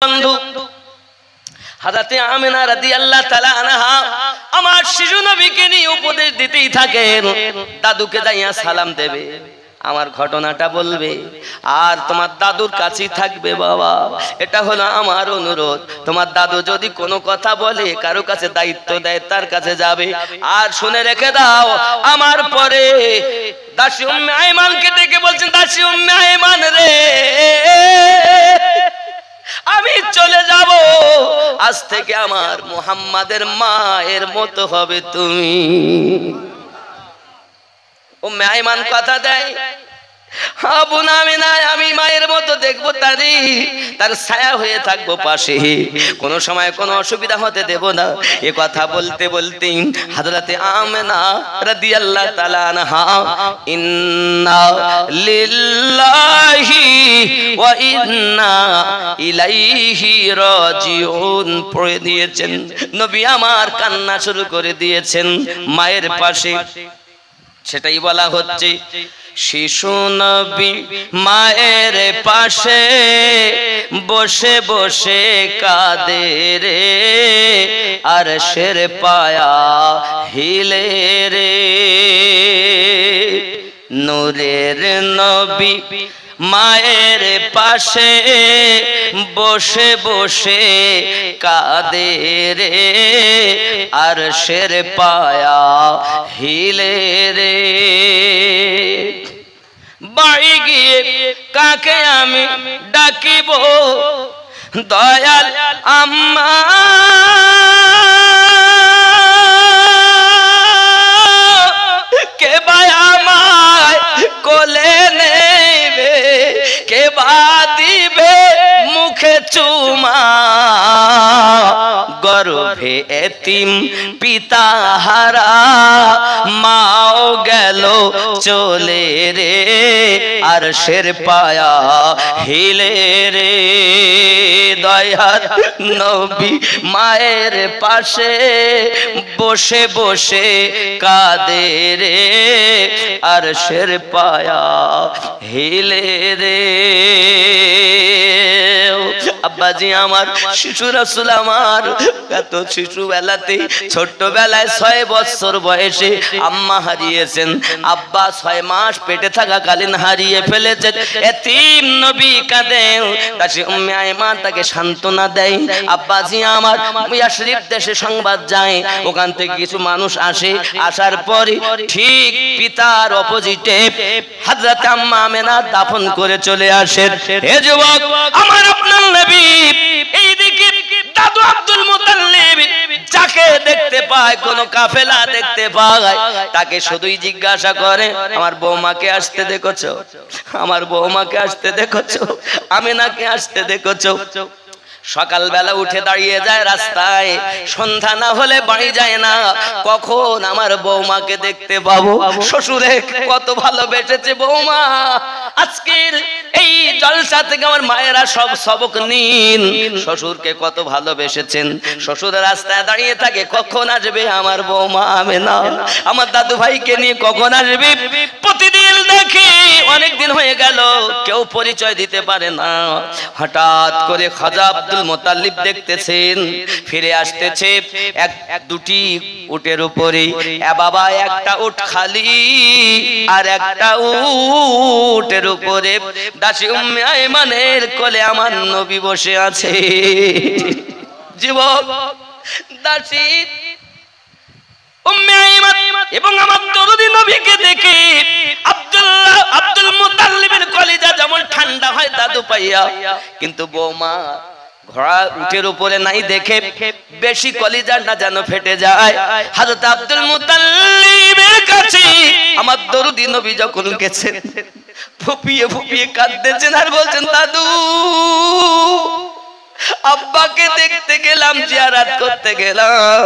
বন্ধু হযরতে আমিনা রাদিয়াল্লাহু তাআলা আনহা আমার শিশু নবীকে নিয়ে উপদেশ দিতেই থাকেন, দাদুকে যাইয়া সালাম দেবে, আমার ঘটনাটা বলবে, আর তোমার দাদুর কাছেই থাকবে বাবা, এটা হলো আমার অনুরোধ। তোমার দাদু যদি কোনো কথা বলে, কারো কাছে দায়িত্ব দেয়, তার কাছে যাবে। আর শুনে রেখে দাও, আমার পরে দাসী উম্মে আইমানকে ডেকে বলছেন, দাসী উম্মে আইমান রে, আমি চলে যাব, আজ থেকে আমার মুহাম্মাদের মায়ের মতো হবে তুমি। উম্মে আইমান কথা দেয়, আবু নামিনা আমি মায়ের মতো দেখবো, তার ছায়া হয়ে থাকবো পাশে, কোনো সময় কোনো অসুবিধা হতে দেব না। এ কথা বলতে বলতে হযরতে আমিনা রাদিয়াল্লাহু তাআলা আনহা ইন্না লিল্লাহি ওয়া ইন্না ইলাইহি রাজিউন পড়ে দিয়েছেন। নবী আমার কান্না শুরু করে দিয়েছেন মায়ের পাশে। সেটাই বলা হচ্ছে, শিশু নবী মায়ের পাশে বসে বসে কাঁদে রে, আরশের পায়া হিলে রে। নূরের নবী মায়ের পাশে বসে বসে কাঁদে রে, আরশের পায়া হিলে রে। বাড়ি গিয়ে কাকে আমি ডাকিব, দয়াল আম্মা কে বা আমায় কোলে নেবে, কে বা দিবে মুখে চুমা, গর্ভে এতিম পিতা হারা মাও গেল চলে রে, আরশের পায়া হিলে রে। দয়ার নবী মায়ের পাশে বসে বসে কাঁদে রে, আরশের পায়া হিলে রে। আব্বাজি আমার, শিশু রাসূল আমার এত শিশু বেলাতে, ছোট্টবেলায় 6 বছর বয়সে আম্মা হারিয়েছেন, আব্বা 6 মাস পেটে থাকাকালীন হারিয়ে ফেলেছেন। এতিম নবী কাঁদেন, দাসী উম্মে আইমান তাকে সান্ত্বনা দেয়। আব্বাজি আমার, ইয়াসরিব দেশে সংবাদ যায়, ওখান থেকে কিছু মানুষ আসে, আসার পরে ঠিক পিতার অপোজিটে হযরত আম্মা আমিনা দাফন করে চলে আসেন। হে যুবক, আমার আপনার নবী এইদিকে দাদু আব্দুল মুতাল্লিব যাকে দেখতে পায়, কোন কাফেলা দেখতে পায়, তাকে শুধুই জিজ্ঞাসা করে, আমার বৌমাকে আসতে দেখেছো, আমার বৌমাকে আসতে দেখেছো, আমিনাকে আসতে দেখেছো। সকালবেলা উঠে দাঁড়িয়ে যায় রাস্তায়, সন্ধ্যা না হলে বাড়ি যায় না, কখন আমার বৌমাকে দেখতে পাবো। শ্বশুরে কত ভালোবেসেছে বৌমা, আজকের এই জলসা থেকে আমার মায়েরা সব সবক নিন, শ্বশুরকে কত ভালোবেসেছেন। শ্বশুরের রাস্তায় দাঁড়িয়ে থাকে, কখন আসবে আমার বৌমা আমিনা, আমার দাদু ভাইকে নিয়ে কখন আসবে। প্রতিদিন দেখি অনেকদিন হয়ে গেল, কেউ পরিচয় দিতে পারে না। হঠাৎ করে খাজা আব্দুল মুতাল্লিব দেখতেছেন, ফিরে আসতেছে এক দুটি উটের উপরে। এ বাবা, একটা উট খালি, আর একটা উটের উপরে দাসী উম্মে আইমানের কোলে আমার নবী বসে আছে। যুবক, দাসী উম্মে আইমান এবং আমার দরদি নবীকে দেখে আব্দুল মুতাল্লিবের কলিজা যেমন ঠান্ডা হয় দাদু পাইয়া, কিন্তু বৌমা ঘোড়া উটের উপরে নাই দেখে বেশি কলিজা না যেন ফেটে যায়। হযরত আব্দুল মুতাল্লিবের কাছে আমার দরদি নবী যখন গেছেন, ফুপিয়ে ফুপিয়ে কাঁদতেছেন আর বলছেন, দাদু আব্বাকে দেখতে গেলাম, জিয়ারত করতে গেলাম,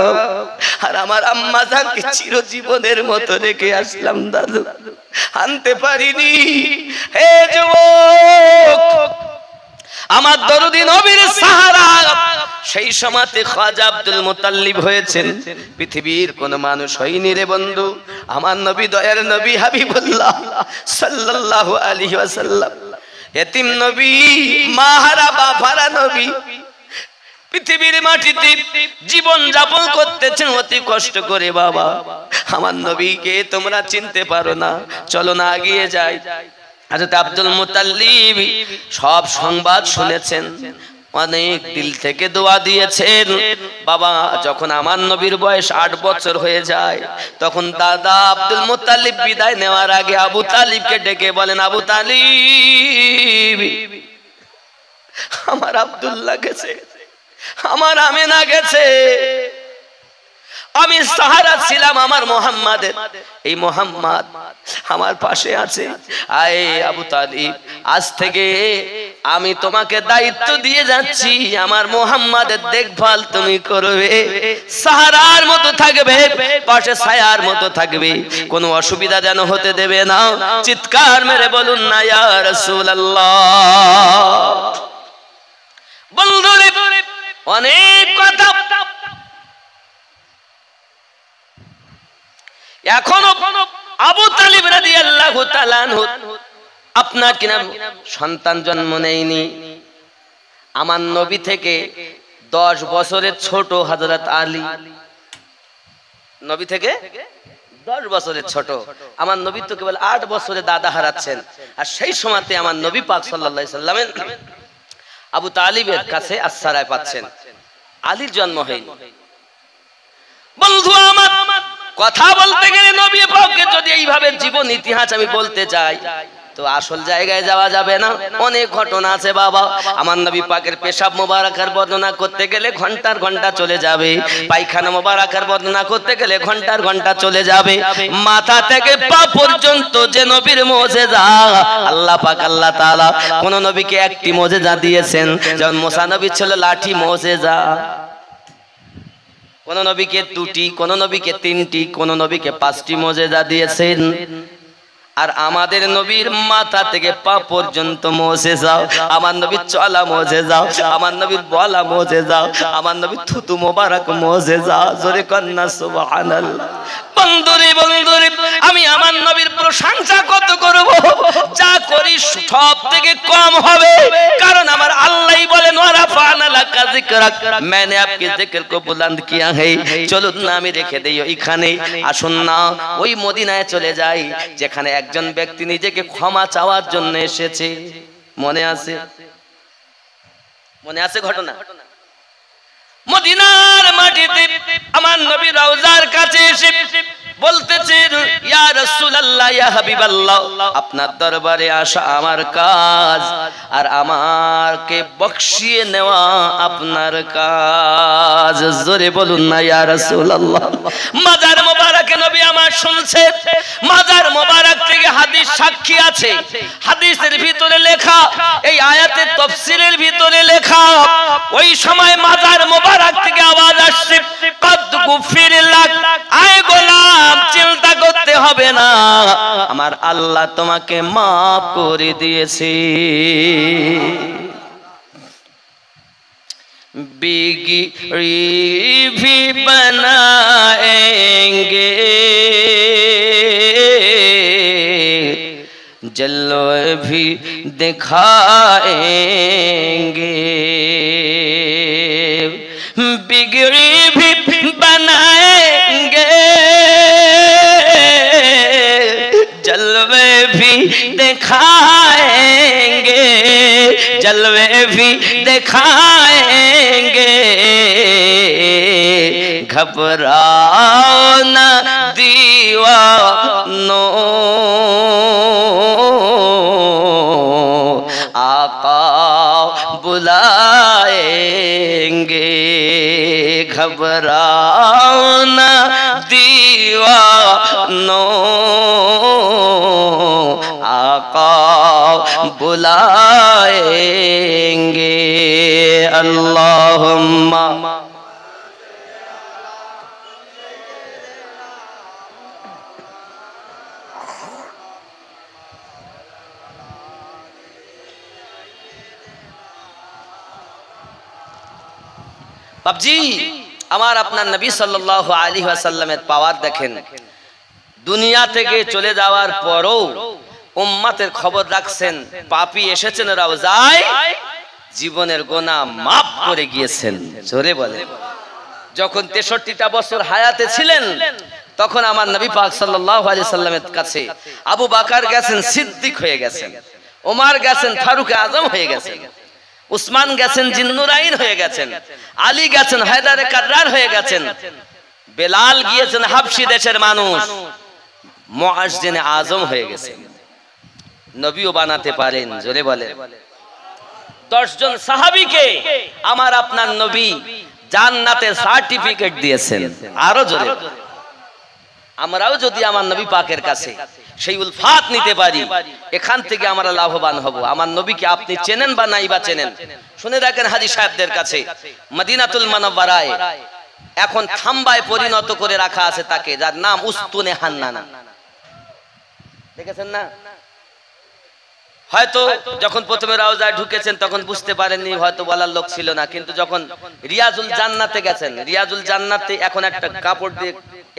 আর আমার আম্মা জানকে চিরজীবনের মতো রেখে আসলাম, দাদু আনতে পারিনি। হে যুবক, আমার দরদি নবীর সাহারা সেই সময়তে খাজা আব্দুল মুতাল্লিব হয়েছেন, পৃথিবীর কোন মানুষ হয়নি রে বন্ধু। আমার নবী, দয়ার নবী হাবিবুল্লাহ সাল্লাল্লাহু আলাইহি ওয়াসাল্লাম, এতিম নবী, মাহারা বাফারা নবী, পৃথিবীর মাটিতে জীবন যাপন করতেছেন অতি কষ্ট করে বাবা। আমার নবীকে তোমরা চিনতে পারো না, চলো না এগিয়ে যাই। হযরত আব্দুল মুত্তালিব সব সংবাদ শুনেছেন, অনেক দিল থেকে দোয়া দিয়েছেন। বাবা যখন আমার নবীর বয়স 8 বছর হয়ে যায়, তখন দাদা আব্দুল মুত্তালিব বিদায় নেওয়ার আগে আবু তালিবকে ডেকে বলেন, আবু তালিব, আমার আব্দুল্লাহ গেছে, আমার আমেনা গেছে, আমি সাহারা ছিলাম আমার মোহাম্মদের, এই মোহাম্মদ আমার পাশে আছে। আয় আবু তালিব, আজ থেকে আমি তোমাকে দায়িত্ব দিয়ে যাচ্ছি, আমার মোহাম্মদের দেখভাল তুমি করবে, সাহারার মতো থাকবে, পাশে ছায়ার মতো থাকবে, কোনো অসুবিধা যেন হতে দেবে না। চিৎকার মেরে বলুন না ইয়া রাসূলুল্লাহ। বন্ধুরে অনেক কথা এখনো আবু তালিব রাদিয়াল্লাহু তাআলা আনহু আপনার কিনা সন্তান জন্ম নেয়নি। আমার নবী থেকে 10 বছরের ছোট হযরত আলী, নবী থেকে 10 বছরের ছোট। আমার নবী তো কেবল 8 বছরে দাদা হারাচ্ছেন, আর সেই সময়তে আমার নবী পাক সাল্লাল্লাহু আলাইহি সাল্লাম আবু তালিবের কাছে আশ্রয় পাচ্ছেন, আলীর জন্ম হয়নি। বন্ধু আমার, কথা বলতে গেলে নবী পাককে যদি এইভাবে জীবন ইতিহাস আমি বলতে চাই তো আসল জায়গায় যাওয়া যাবে না, অনেক ঘটনা আছে বাবা। আমার নবী পাকের পেশাব মোবারকের বর্ণনা করতে গেলে ঘন্টার ঘন্টা চলে যাবে, পায়খানা মোবারকের বর্ণনা করতে গেলে ঘন্টার ঘন্টা চলে যাবে। মাথা থেকে পা পর্যন্ত যে নবীর মুজিজা, আল্লাহ পাক আল্লাহ তাআলা কোন নবীকে একটি মুজিজা দিয়েছেন, যেমন মুসা নবী ছিল লাঠি মুজিজা, কোন নবীকে 2টি, কোন নবীকে 3টি, কোন নবীকে 5টি মুজিজা দিয়েছেন। আর আমাদের নবীর মাথা থেকে পা পর্যন্ত মুজিজা, আমার নবীর চলা মুজিজা, আমার নবীর বলা মুজিজা, আমার নবীর থুতু মোবারক মুজিজা। জোরে কন্না সুবহানাল্লাহ। বন্ধুরে বন্ধুরে, আমি আমার নবীর প্রশংসা কত করব, যা করি সব থেকে কম হবে, কারণ আমার আল্লাহই বলেন ওয়ারাফানা লাকা যিকরাক, मैंने आपके जिक्र को बुलंद किया है। চলুন না আমি রেখে দেই ওইখানে, আসুন না ওই মদিনায় চলে যাই যেখানে একজন ব্যক্তি নিজেকে ক্ষমা চাওয়ার জন্য এসেছে। মনে আছে? মনে আছে ঘটনা? মদিনার মাটিতে আমার নবী রওজার কাছে এসে বলতেছেন, ইয়া রাসূলুল্লাহ, ইয়া হাবিবাল্লাহ, আপনার দরবারে আসা আমার কাজ, আর আমাকে বখশিয়ে নেওয়া আপনার কাজ। জোরে বলুন না ইয়া রাসূলুল্লাহ। মাজার মোবারকে নবী আমার শুনছে, মাজার মোবারক থেকে হাদিস সাক্ষী আছে, হাদিসের ভিতরে লেখা, এই আয়াতের তাফসীরের ভিতরে লেখা, ওই সময় মাজার মোবারক থেকে আওয়াজ আসছে, কদ গুফির লাক, আয় গোলাম চিন্তা করতে হবে না, আমার আল্লাহ তোমাকে মাফ করে দিয়েছে। बिगड़ी भी बनाएंगे, जलवे भी दिखाएंगे, बिगड़ी भी बनाएंगे, जलवे भी दिखाएंगे, जलवे भी दिखाएंगे, घबराओ ना दीवानों, आका बुलाएंगे, घबराओ ना दीवानों, आका बुलाएंगे। अल्लाहुम्मा বাবজি, আমার আপনার নবী সাল্লাল্লাহু আলাইহি ওয়াসাল্লামের পাওয়ার দেখেন। দুনিয়া থেকে চলে যাওয়ার পরও উম্মতের খবর রাখছেন, পাপী এসেছেন রওজায়, জীবনের গুনাহ মাফ করে গিয়েছেন। জোরে বলে। যখন 63টা বছর হায়াতে ছিলেন তখন আমার নবী পাক সাল্লাল্লাহু আলাইহি সাল্লামের কাছে আবু বকর গেছেন, সিদ্দিক হয়ে গেছেন, ওমর গেছেন, ফারুক আজম হয়ে গেছেন, উসমান গেছেন, জিন্নুরাইন হয়ে গেছেন, আলী গেছেন, হায়দারে কাররার হয়ে গেছেন, বেলাল গিয়েছেন হাবশি দেশের মানুষ, মুয়াজ্জিনে আজম হয়ে গেছেন। নবীও বানাতে পারেন। জোরে বলে। 10 জন সাহাবীকে আমার আপনার নবী জান্নাতের সার্টিফিকেট দিয়েছেন। আরো জোরে। আমরাও যদি আমার নবী পাকের কাছে সেই উলফাত নিতে পারি, এখান থেকে আমরা লাভবান হব। আমার নবীকে আপনি চেনেন বা নাই বা চেনেন, শুনে রাখেন হাজী সাহেবদের কাছে মদিনাতুল মুনাওয়ারায় এখন থাম্বায় পরিণত করে রাখা আছে তাকে, যার নাম উস্তুনে হান্নানা। দেখেছেন না? হয়তো যখন প্রথমে রওজায় ঢুকেছেন তখন বুঝতে পারেননি, হয়তো বলার লোক ছিল না, কিন্তু যখন রিয়াজুল জান্নাতে গেছেন, রিয়াজুল জান্নাতে এখন একটা কাপড় দিয়ে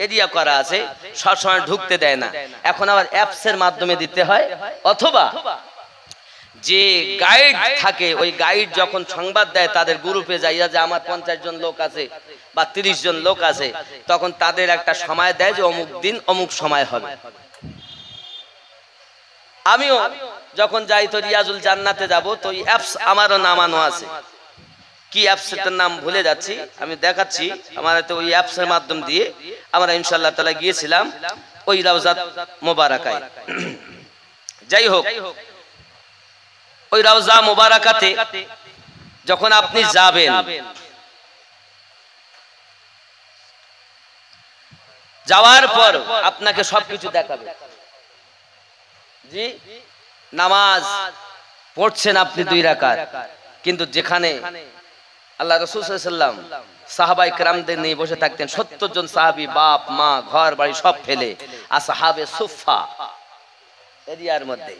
এরিয়া করা আছে, সবসময় ঢুকতে দেয় না, এখন আবার অ্যাপসের মাধ্যমে দিতে হয়, অথবা যে গাইড থাকে ওই গাইড যখন সংবাদ দেয় তাদের গ্রুপে যাইয়া যে আমার 50 জন লোক আছে বা 30 জন লোক আছে, তখন তাদের একটা সময় দেয় যে অমুক দিন অমুক সময় হবে। আমিও যখন যাই তো রিয়াজুল জান্নাতে যাব, তো এই অ্যাপস আমারও নামানো আছে। কি অ্যাপসটার নাম ভুলে যাচ্ছি, আমি দেখাচ্ছি। আমার তো ওই অ্যাপসের মাধ্যম দিয়ে আমরা ইনশাআল্লাহ তাআলা গিয়েছিলাম ওই রওজা মোবারকায়। যাই হোক, ওই রওজা মোবারকাতে যখন আপনি যাবেন, যাওয়ার পর আপনাকে সবকিছু দেখাবে। জি, নামাজ পড়ছেন আপনি 2 রাকাত, কিন্তু যেখানে আল্লাহ রাসূল সাল্লাল্লাহু আলাইহি ওয়াসাল্লাম সাহাবায়ে কেরামদের নিয়ে বসে থাকতেন, 70 জন সাহাবী, বাপ মা ঘর বাড়ি সব ফেলে আসহাবে সুফফা এরিয়ার মধ্যে,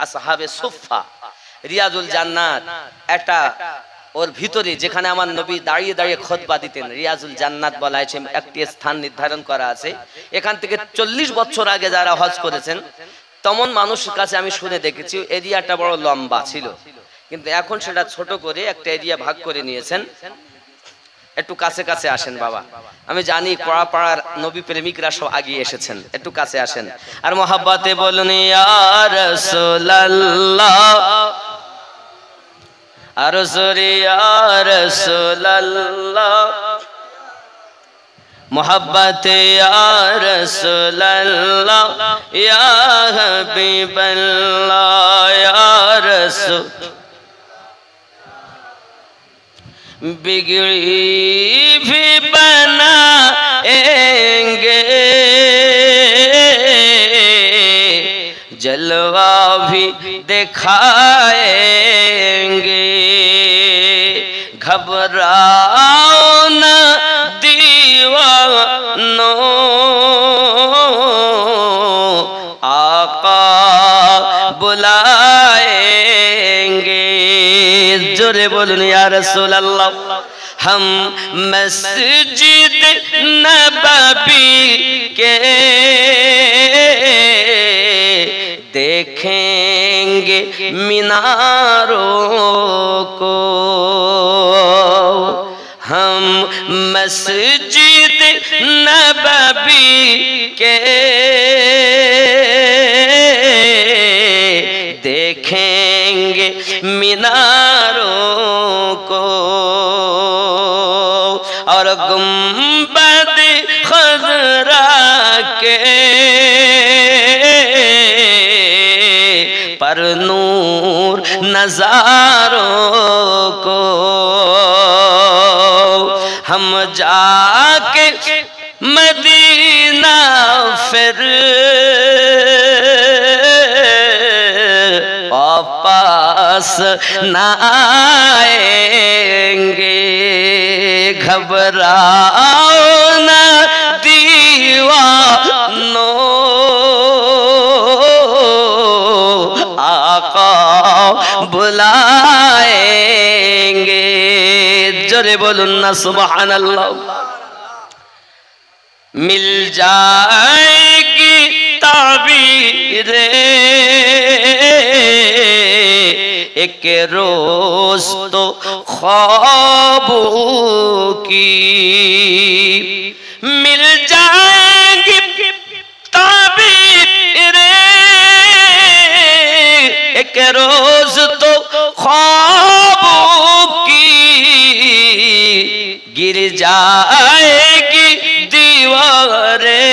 আসহাবে সুফফা রিয়াজুল জান্নাত একটা ওর ভিতরে, যেখানে আমার নবী দাঁড়িয়ে দাঁড়িয়ে খুতবা দিতেন, রিয়াজুল জান্নাত বলা আছে, একটি স্থান নির্ধারণ করা আছে। এখান থেকে 40 বছর আগে যারা হজ করেছেন তেমন মানুষের কাছে আমি শুনে দেখেছি এরিয়াটা বড় লম্বা ছিল, কিন্তু এখন সেটা ছোট করে একটা এরিয়া ভাগ করে নিয়েছেন। একটু কাছে কাছে আসেন বাবা, আমি জানি কড়াপাড়ার নবী প্রেমিকরা সব আগিয়ে এসেছেন, একটু কাছে আসেন আর মোহাব্বতে বলুন ইয়া রাসূলুল্লাহ, আর জোরে ইয়া রাসূলুল্লাহ, মোহাব্বতে ইয়া রাসূলুল্লাহ, ইয়া হাবিবাল্লাহ, ইয়া রাসূল बिगड़ी भी बनाएंगे, जलवा भी दिखाएंगे, घबराओ न दीवानों, आका बुलाएंगे। जोरे बोलूं या रसूल अल्लाह, हम मस्जिद नबवी के देखेंगे मीनारों को, हम मस्जिद नबवी के देखेंगे मीनारों को, और गुंबद खज़रा के पर नूर नज़ारों को, हम जाके मदीना फिर वापस न आएंगे, घबराओ न दीवानों, आका बुलाएंगे। जोरे बोलूं ना सुबहानल्लाह। मिल जाएगी ताबीरे एक रोज तो ख्वाबों की मिल जाएंगी ताबीरें, एक रोज तो ख्वाबों की गिर जाएगी दीवारें,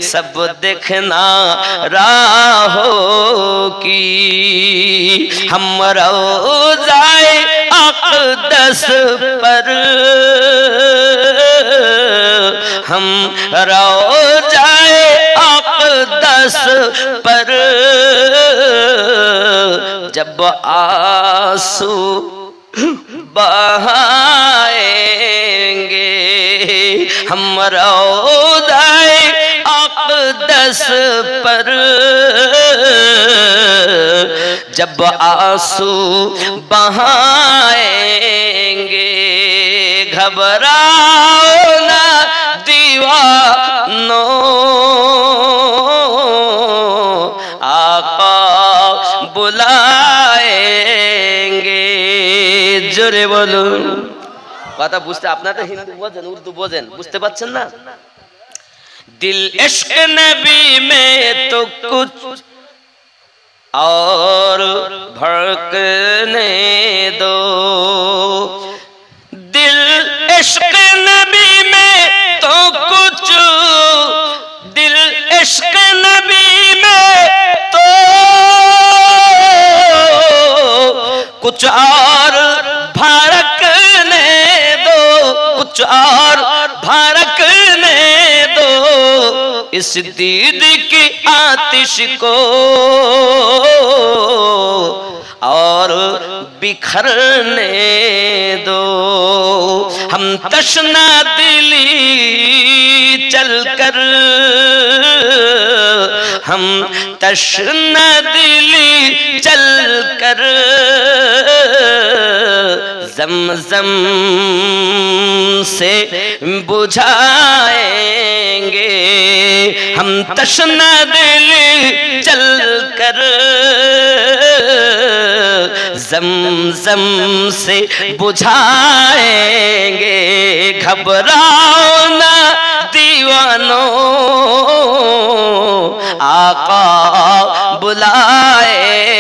सब देखना राहों की। हम रोज़ाए अक़दस पर, हम रोज़ाए अक़दस पर जब आंसू बहाएंगे, हम रोज़ाए अक़दस पर जब आंसू बहाएंगे, घबराओ ना दीवानों, आका बुलाएंगे। জোরে বলুন। কথা বুঝতে, আপনারা হিন্দি বোঝেন, উর্দু বোঝেন, বুঝতে পারছেন না? दिल इश्क नबी में तो कुछ और भड़कने दो, दिल इश्क नबी में तो कुछ, दिल इश्क नबी में तो कुछ और भड़कने दो, कुछ और भड़कने दो, इस दीद की आतिश को और बिखरने दो। हम तशना दिली चलकर, हम तशना दिली चलकर ज़मज़म से बुझाएंगे, हम तशना दिली चलकर ज़मज़म से बुझाएंगे। घबराओ ना दीवानों, आका बुलाएंगे।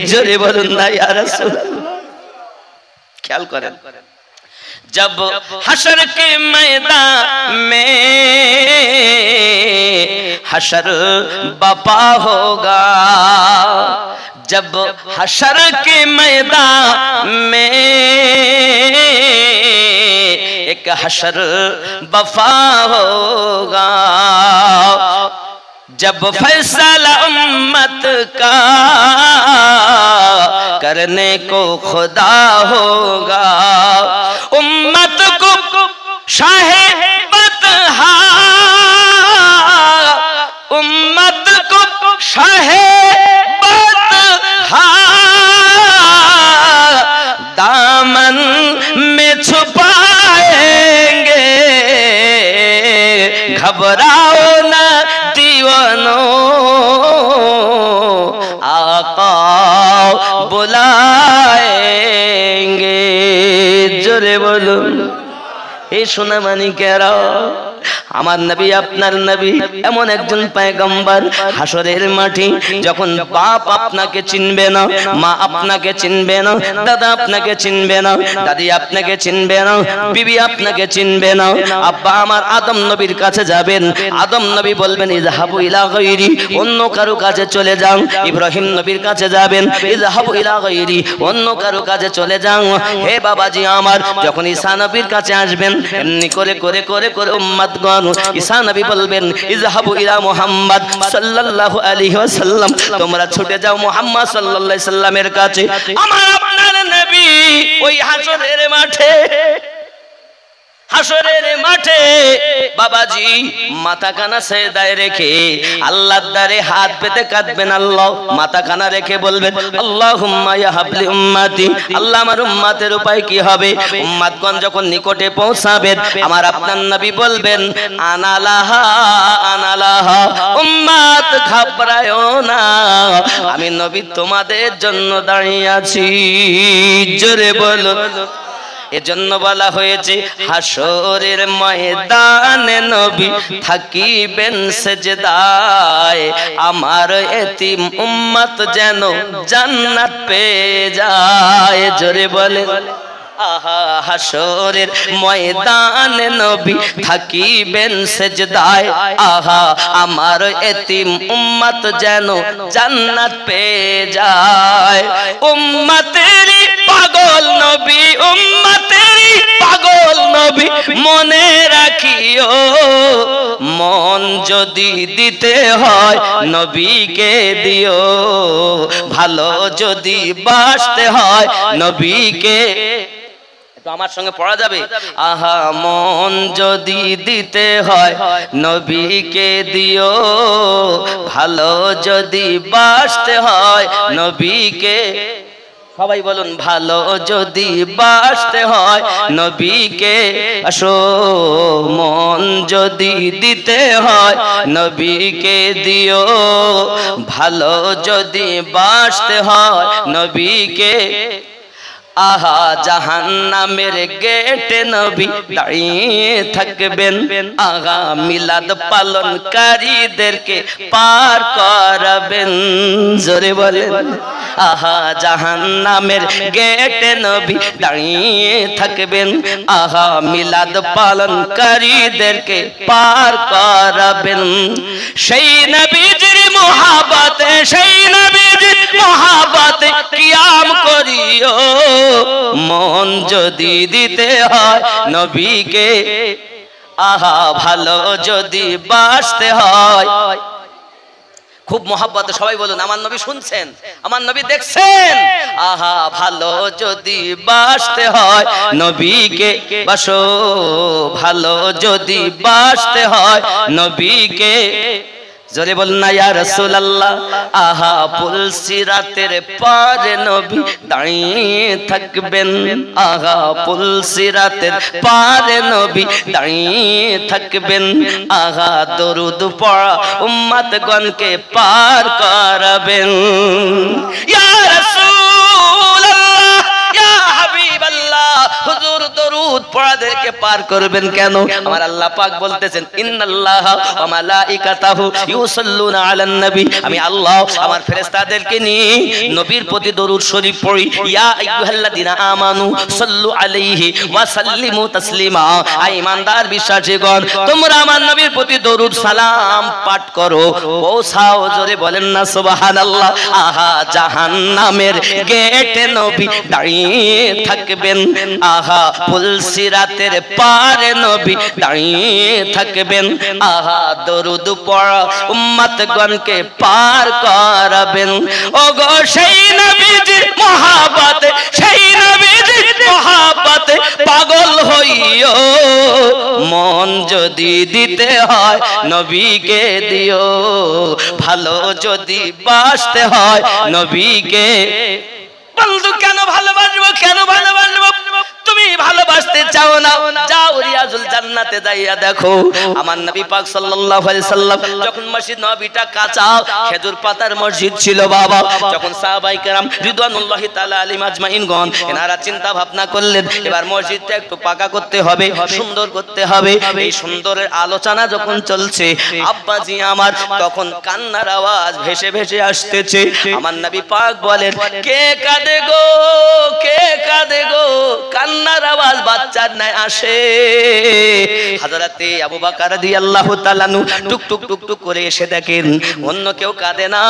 जोरे बोलूं ना या रसूल अल्लाह। ख्याल करें, जब हशर के मैदान में हशर बपा होगा, जब हशर के मैदान में एक हशर बफा होगा, जब फैसला उम्मत का करने को खुदा होगा, उम्मत को शाहे बतहा, उम्मत को शाहे बतहा दामन में छुपाएंगे। घबराओ ना दीवानों, आका बुलाएंगे। जोरे बोलो, हे सोना मानी कह रहा, আমার নবী আপনার নবী এমন একজন পয়গম্বর, হাসরের মাঠে যখন বাপ আপনাকে চিনবে না, মা আপনাকে চিনবে না, দাদা আপনাকে চিনবে না, দাদি আপনাকে চিনবে না, বিবি আপনাকে চিনবে না, আব্বা আমার আদম নবীর কাছে যাবেন, আদম নবী বলবেন ইযহাবু ইলা গায়রি, অন্য কারো কাছে চলে যান। ইব্রাহিম নবীর কাছে যাবেন, ইযহাবু ইলা গায়রি, অন্য কারো কাছে চলে যান। হে বাবাজি আমার, যখন ঈসা নবীর কাছে আসবেন, এমনি করে করে করে করে উম্মতগণ ঈসা নবী বলবেন ইযহাবু ইলা মুহাম্মদ সাল্লাল্লাহু আলাইহি ওয়াসাল্লাম, তোমরা ছুটে যাও মুহাম্মদ সাল্লাল্লাহু আলাইহি সাল্লামের কাছে। আমার আপনার নবী ওই হাসরের মাঠে হাসরের মাঠে বাবাজি মাথা কানা সেজদায় রেখে আল্লাহর দ্বারে হাত পেতে কাঁদবেন। আল্লাহ মাথা কানা রেখে বলবেন আল্লাহুম্মা ইয়া হাবলি উম্মতি, আল্লাহ আমার উম্মতের উপায় কি হবে? উম্মতগণ যখন নিকটে পৌঁছাবেন আমার আপনার নবী বলবেন আনালাহা আনালাহা, উম্মত ঘাবড়ায়ো না, আমি নবী তোমাদের জন্য দাঁড়িয়ে আছি। জোরে বলো। এজন্য বলা হয়েছে হাসরের ময়দানে নবী থাকিবেন সেজদায়, আমার এতিম উম্মত যেন জান্নাত পেয়ে যায়। জোরে বলে আহা হাসরের ময়দানে নবী থাকিবেন সেজদায়, আহা আমার এতিম উম্মত যেন জান্নাত পেয়ে যায়। উম্মতেরই পাগল নবী, উম্মতেরই পাগল নবী মনে রাখিও, মন যদি দিতে হয় নবীকে দিও, ভালো যদি বাসতে হয় নবীকে। তো আমার সঙ্গে পড়া যাবে আহা মন যদি দিতে হয় নবীকে দিও, ভালো যদি বাসতে হয় নবীকে। সবাই বলুন ভালো যদি বাসতে হয় নবীকে আসো, মন যদি দিতে হয় নবীকে দিও, ভালো যদি বাসতে হয় নবীকে। আহা জাহান্নামের গেটে নবী দাঁড়িয়ে থাকবেন, আহা মিলাদ পালনকারীদেরকে পার করাবেন। জোরে বলেন আহা জাহান্নামের গেটে নবী দাঁড়িয়ে থাকবেন, আহা মিলাদ পালনকারীদেরকে পার করাবেন। সেই নবীজির মহব্বতে, সেই নবীজির মহব্বতে কিয়াম করিও, মন যদি দিতে হয় নবীকে, আহা ভালো যদি বাসতে হয়। খুব মহব্বতে সবাই বলুন আমার নবী শুনছেন, আমার নবী দেখছেন, আহা ভালো যদি বাসতে হয় নবীকে বাসো, ভালো যদি বাসতে হয় নবীকে। জোরে বলুন না ইয়া রাসূলুল্লাহ। আহা পুলসিরাতের পারে নবী দাঁড়িয়ে থাকবেন, আহা পুলসিরাতের পারে নবী দাঁড়িয়ে থাকবেন, আহা দরুদ পড়া উম্মতগণকে পার করাবেন। ইয়া রাসূলুল্লাহ ইয়া হাবিবাল্লাহ, হুজুর দরুদ পড়াদেরকে পার করবেন কেন? আমার আল্লাহ পাক বলতেছেন ইন্নাল্লাহা ওয়া মালাইকাতাহু ইউসাল্লুনা আলান নবী, আমি আল্লাহ আমার ফেরেশতাদেরকে নিয়ে নবীর প্রতি দরুদ শরীফ পড়ি। ইয়া আইয়ুহাল্লাযিনা আমানু সাল্লু আলাইহি ওয়া সাল্লিমু তাসলিমা, আই ঈমানদার বিশ্বাসীগণ তোমরা আমার নবীর প্রতি দরুদ সালাম পাঠ করো, পৌঁছাও। জোরে বলেন না সুবহানাল্লাহ। আহা জাহান্নামের গেটে নবী দাঁড়িয়ে থাকবেন, আহা পুলসিরাতের পারে নবী দাঁড়িয়ে থাকবেন, আহা দরুদ পড়া উম্মতগণকে পার করাবেন। ওগো সেই নবীজির মহব্বতে, সেই নবীজির মহব্বতে পাগল হইও, মন যদি দিতে হয় নবীকে দিও, ভালো যদি বাসতে হয় নবীকে। বন্ধু কেন ভালোবাসবো, কেন ভালোবাসবো? তুমি ভালোবাসতে চাও না, যাও রিয়াজুল জান্নাতে যাইয়া দেখো আমার নবী পাক সাল্লাল্লাহু আলাইহি সাল্লাম যখন মসজিদ নববীটা কাঁচা খেজুর পাতার মসজিদ ছিল বাবা, যখন সাহাবায়ে কেরাম রিদওয়ানুল্লাহি তাআলা আলাইহিম আজমাইনগণ এনারা চিন্তা ভাবনা করলেন এবার মসজিদটা একটু পাকা করতে হবে, সুন্দর করতে হবে। এই সুন্দরের আলোচনা যখন চলছে আব্বাজি আমার তখন কান্নার আওয়াজ ভেসে ভেসে আসতেছে। আমার নবী পাক বলেন কে কাঁদে গো, কে কাঁদে গো? কান্নার আওয়াজ বাচ্চার ন্যায় আসে। হযরতে আবু বকর রাদিয়াল্লাহু তাআলা নু টুক টুক টুক টুক করে এসে দেখেন অন্য কেউ কাঁদে না,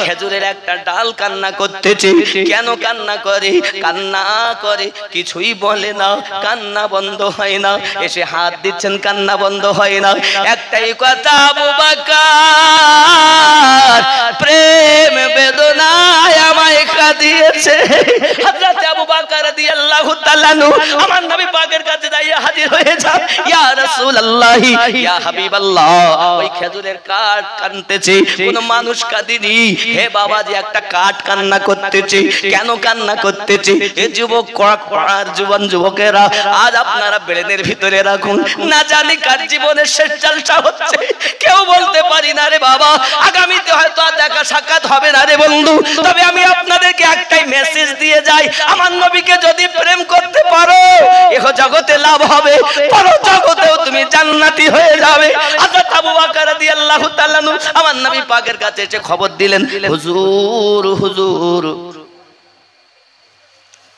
খেজুরের একটা ডাল কান্না করতেছে। কেন কান্না করে? কান্না করে কিছুই বলে না, কান্না বন্ধ হয় না। এসে হাত দিচ্ছেন, কান্না বন্ধ হয় না। একটাই কথা আবু বকর প্রেম বেদনায় আমায় কাঁদিয়েছে। হযরত আবু বকর রাদিয়াল্লাহু তাআলা নু আমার নবী পাকের কাছে যাইয়া হাজির হাজির হয়ে যাও ইয়া রাসূলুল্লাহ ইয়া হাবিবাল্লাহ। ওই খেজুরের কাঠ কানতেছে, কোন মানুষ কাঁদিনি। হে বাবাজি, একটা কাঠ কান্না করতেছে। কেন কান্না করতেছে? এ যুবক আর যুবকেরা, আজ আপনারা ব্রেনের ভিতরে রাখুন, না জানি কার জীবনের শেষ জলসা হচ্ছে, কেউ বলতে পারি না রে বাবা। আগামীতে হয়তো আর দেখা সাক্ষাৎ হবে না রে বন্ধু। তবে আমি আপনাদেরকে একটাই মেসেজ দিয়ে যাই, আমার নবীকে যদি প্রেম করতে পারো, এহ জগতে লাভ হবে, পর জগতেও তুমি জান্নাতি হয়ে যাবে। হযরত আবু বকর রাদিয়াল্লাহু তাআলা আমার নবী পাকের কাছে এসে খবর দিলেন, হুজুর হুজুর।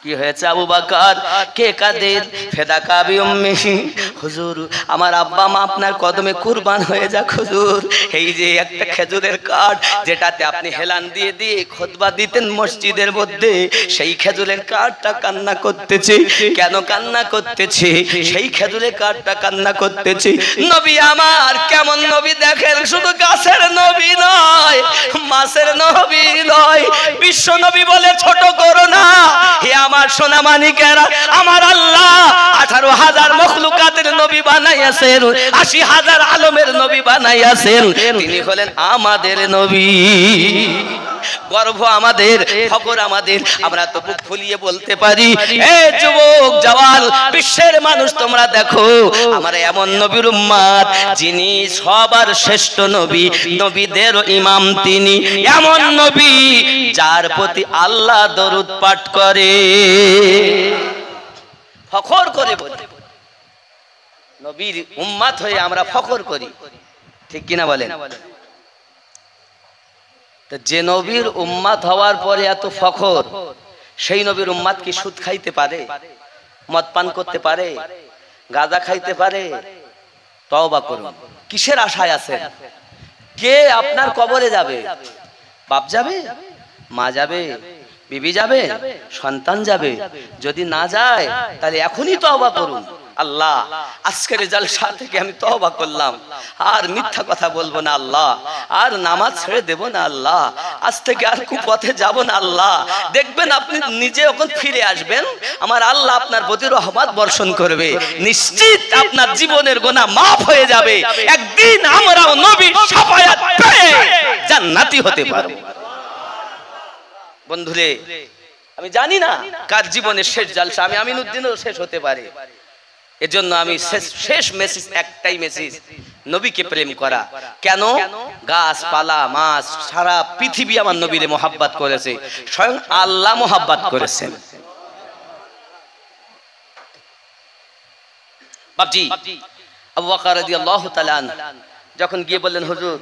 কি হয়েছে আবু বকর? কে কাদের? ফেদাকা বি উম্মিহি। হুজুর, আমার আব্বা মা আপনার কদমে কুরবান হয়ে যাক হুজুর। এই যে একটা খেজুরের কাঠ, যেটাতে আপনি হেলান দিয়ে দিয়ে খুতবা দিতেন মসজিদের মধ্যে, সেই খেজুরের কাঠটা কান্না করতেছে। কেন কান্না করতেছে? সেই খেজুরের কাঠটা কান্না করতেছে। নবী আমার কেমন নবী দেখেন, শুধু গাছের নবী নয়, মাছের নবী নয়, বিশ্ব নবী বলে ছোট করো না। হে আমার সোনা মানিকেরা, আমার আল্লাহ 18,000 মখলুকাতের নবী বানাইয়াছেন, 80,000 আলমের নবী বানাইয়াছেন। তিনি হলেন আমাদের নবী। গর্ব আমাদের, ফখর আমাদের, আমরা তো বুক ফুলিয়ে বলতে পারি, এ যুবক জওয়ান বিশ্বের মানুষ তোমরা দেখো, আমরা এমন নবীর উম্মত যিনি সবার শ্রেষ্ঠ নবী, নবীদের ইমাম তিনি, এমন নবী যার প্রতি আল্লাহ দরুদ পাঠ করে। ফখর করে বলি, নবীর উম্মত হয়ে আমরা ফখর করি, ঠিক কিনা বলেন? যে নবীর উম্মত হওয়ার পরে এত ফখর, সেই নবীর উম্মত কি সুদ খাইতে পারে, মদ পান করতে পারে, গাঁজা খাইতে পারে? তওবা করুন। কিসের আশায় আছেন? কে আপনার কবরে যাবে? বাপ যাবে, মা যাবে, বিবি যাবে, সন্তান যাবে? যদি না যায় তাহলে এখনই তওবা করুন। আল্লাহ, আজকের জলসা থেকে আমি তওবা করলাম, আর মিথ্যা কথা বলবো না আল্লাহ, আর নামাজ ছেড়ে দেব না আল্লাহ, আজ থেকে আর কুপথে যাব না আল্লাহ। দেখবেন আপনি নিজে যখন ফিরে আসবেন, আমার আল্লাহ আপনার প্রতি রহমত বর্ষণ করবে, নিশ্চিত আপনার জীবনের গুনাহ মাফ হয়ে যাবে। একদিন আমরাও নবীর শাফায়াত পেয়ে জান্নাতি হতে পারবো। বন্ধুরে, আমি জানি না কার জীবনের শেষ জলসা, আমি আমিনুদ্দিনেরও শেষ হতে পারে। এজন্য আমি শেষ মেসেজ একটাই মেসেজ, নবীকে প্রেম করা। কেন? গাছপালা, মাছ, সারা পৃথিবী আমার নবীরে মোহাব্বত করেছে, স্বয়ং আল্লাহ মোহাব্বত করেছেন। বাপজি, আবু বকর রাদিয়াল্লাহু তাআলা যখন গিয়ে বললেন, হুজুর